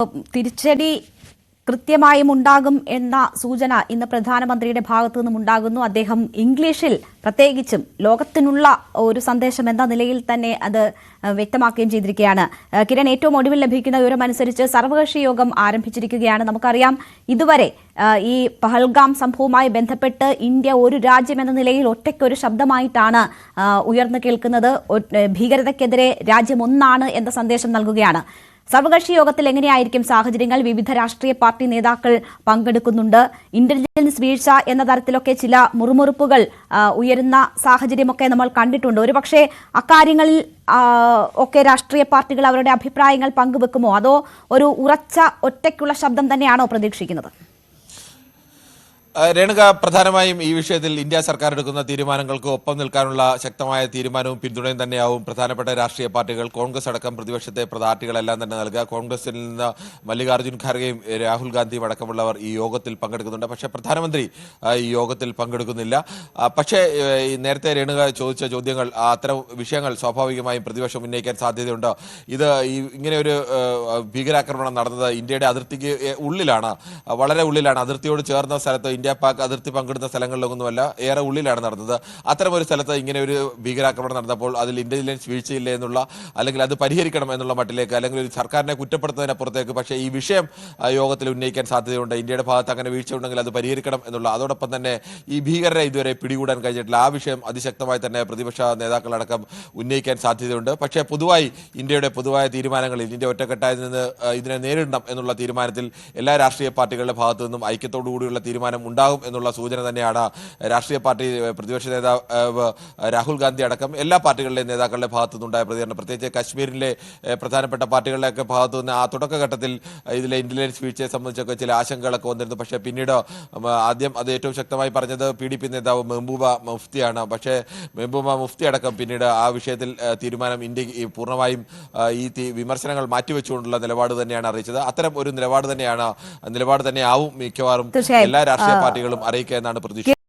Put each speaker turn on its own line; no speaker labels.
തിരിച്ചടി കൃത്യമായും ഉണ്ടാകും എന്ന സൂചന ഇന്ന് പ്രധാനമന്ത്രിയുടെ ഭാഗത്തു നിന്നും ഉണ്ടാകുന്നു. അദ്ദേഹം ഇംഗ്ലീഷിൽ പ്രത്യേകിച്ചും ലോകത്തിനുള്ള ഒരു സന്ദേശം എന്ന നിലയിൽ തന്നെ അത് വ്യക്തമാക്കുകയും ചെയ്തിരിക്കുകയാണ്. കിരൺ, ഏറ്റവും ഒടുവിൽ ലഭിക്കുന്ന വിവരമനുസരിച്ച് സർവകക്ഷി യോഗം ആരംഭിച്ചിരിക്കുകയാണ്. നമുക്കറിയാം ഇതുവരെ ഈ പഹൽഗാം സംഭവവുമായി ബന്ധപ്പെട്ട് ഇന്ത്യ ഒരു രാജ്യം എന്ന നിലയിൽ ഒറ്റയ്ക്കൊരു ശബ്ദമായിട്ടാണ് ഉയർന്നു കേൾക്കുന്നത്. ഭീകരതയ്ക്കെതിരെ രാജ്യം ഒന്നാണ് എന്ന സന്ദേശം നൽകുകയാണ്. സർവകക്ഷി യോഗത്തിൽ എങ്ങനെയായിരിക്കും സാഹചര്യങ്ങൾ? വിവിധ രാഷ്ട്രീയ പാർട്ടി നേതാക്കൾ പങ്കെടുക്കുന്നുണ്ട്. ഇന്റലിജൻസ് വീഴ്ച എന്ന തരത്തിലൊക്കെ ചില മുറുമുറുപ്പുകൾ ഉയരുന്ന സാഹചര്യമൊക്കെ നമ്മൾ കണ്ടിട്ടുണ്ട്. ഒരുപക്ഷെ അക്കാര്യങ്ങളിൽ ഒക്കെ രാഷ്ട്രീയ പാർട്ടികൾ അവരുടെ അഭിപ്രായങ്ങൾ പങ്കുവെക്കുമോ, അതോ ഒരു ഉറച്ച ഒറ്റയ്ക്കുള്ള ശബ്ദം തന്നെയാണോ പ്രതീക്ഷിക്കുന്നത്?
രേണുക, പ്രധാനമായും ഈ വിഷയത്തിൽ ഇന്ത്യ സർക്കാർ എടുക്കുന്ന തീരുമാനങ്ങൾക്ക് ഒപ്പം നിൽക്കാനുള്ള ശക്തമായ തീരുമാനവും പിന്തുണയും തന്നെയാവും പ്രധാനപ്പെട്ട രാഷ്ട്രീയ പാർട്ടികൾ, കോൺഗ്രസ് അടക്കം പ്രതിപക്ഷത്തെ പാർട്ടികളെല്ലാം തന്നെ നൽകുക. കോൺഗ്രസിൽ നിന്ന് മല്ലികാർജ്ജുൻ ഖാർഗെയും രാഹുൽ ഗാന്ധിയും അടക്കമുള്ളവർ ഈ യോഗത്തിൽ പങ്കെടുക്കുന്നുണ്ട്. പക്ഷേ പ്രധാനമന്ത്രി ഈ യോഗത്തിൽ പങ്കെടുക്കുന്നില്ല. പക്ഷേ നേരത്തെ രേണുക ചോദിച്ച ചോദ്യങ്ങൾ, അത്തരം വിഷയങ്ങൾ സ്വാഭാവികമായും പ്രതിപക്ഷം ഉന്നയിക്കാൻ സാധ്യതയുണ്ട്. ഇത് ഇങ്ങനെ ഒരു ഭീകരാക്രമണം നടന്നത് ഇന്ത്യയുടെ അതിർത്തിക്ക് ഉള്ളിലാണ്, വളരെ ഉള്ളിലാണ്. അതിർത്തിയോട് ചേർന്ന സ്ഥലത്ത്, ഇന്ത്യ പാക് അതിർത്തി പങ്കിടുന്ന സ്ഥലങ്ങളിലൊന്നുമല്ല, ഏറെ ഉള്ളിലാണ് നടന്നത്. അത്തരമൊരു സ്ഥലത്ത് ഇങ്ങനെ ഒരു ഭീകരാക്രമണം നടന്നപ്പോൾ അതിൽ ഇന്റലിജൻസ് വീഴ്ചയില്ല എന്നുള്ള, അല്ലെങ്കിൽ അത് പരിഹരിക്കണം എന്നുള്ള മട്ടിലേക്ക്, അല്ലെങ്കിൽ ഒരു സർക്കാരിനെ കുറ്റപ്പെടുത്തുന്നതിനപ്പുറത്തേക്ക് പക്ഷേ ഈ വിഷയം യോഗത്തിൽ ഉന്നയിക്കാൻ സാധ്യതയുണ്ട്. ഇന്ത്യയുടെ ഭാഗത്ത് അങ്ങനെ വീഴ്ച ഉണ്ടെങ്കിൽ അത് പരിഹരിക്കണം എന്നുള്ള, അതോടൊപ്പം തന്നെ ഈ ഭീകരരെ ഇതുവരെ പിടികൂടാൻ കഴിഞ്ഞിട്ടില്ല, ആ വിഷയം അതിശക്തമായി തന്നെ പ്രതിപക്ഷ നേതാക്കളടക്കം ഉന്നയിക്കാൻ സാധ്യതയുണ്ട്. പക്ഷേ പൊതുവായി ഇന്ത്യയുടെ പൊതുവായ തീരുമാനങ്ങളിൽ ഇന്ത്യ ഒറ്റക്കെട്ടായി നിന്ന് ഇതിനെ നേരിടണം എന്നുള്ള തീരുമാനത്തിൽ എല്ലാ രാഷ്ട്രീയ പാർട്ടികളുടെ ഭാഗത്തു നിന്നും ഐക്യത്തോടു കൂടിയുള്ള തീരുമാനം ഉണ്ടാകും എന്നുള്ള സൂചന തന്നെയാണ് രാഷ്ട്രീയ പാർട്ടി പ്രതിപക്ഷ നേതാവ് രാഹുൽ ഗാന്ധി അടക്കം എല്ലാ പാർട്ടികളുടെയും നേതാക്കളുടെ ഭാഗത്തു നിന്നുണ്ടായ പ്രതികരണം. പ്രത്യേകിച്ച് കശ്മീരിലെ പ്രധാനപ്പെട്ട പാർട്ടികളുടെയൊക്കെ ഭാഗത്തു നിന്ന് ആ തുടക്കഘട്ടത്തിൽ ഇതിലെ ഇന്റലിജൻസ് വീഴ്ചയെ സംബന്ധിച്ചൊക്കെ ചില ആശങ്കകളൊക്കെ വന്നിരുന്നു. പക്ഷേ പിന്നീട് ആദ്യം അത് ഏറ്റവും ശക്തമായി പറഞ്ഞത് PDP നേതാവ് മെഹബൂബ മുഫ്തിയാണ്. പക്ഷേ മെഹബൂബ മുഫ്തി അടക്കം പിന്നീട് ആ വിഷയത്തിൽ തീരുമാനം ഇന്ത്യ പൂർണ്ണമായും ഈ വിമർശനങ്ങൾ മാറ്റിവെച്ചുകൊണ്ടുള്ള നിലപാട് തന്നെയാണ് അറിയിച്ചത്. അത്തരം ഒരു നിലപാട് തന്നെയാവും മിക്കവാറും എല്ലാ രാഷ്ട്രീയ പാർട്ടികളും അറിയിക്കുക എന്നാണ് പ്രതീക്ഷ.